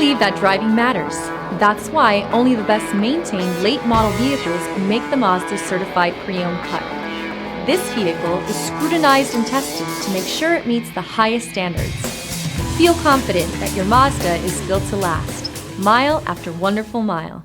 believe that driving matters. That's why only the best maintained late model vehicles make the Mazda certified pre-owned cut. This vehicle is scrutinized and tested to make sure it meets the highest standards. Feel confident that your Mazda is built to last, mile after wonderful mile.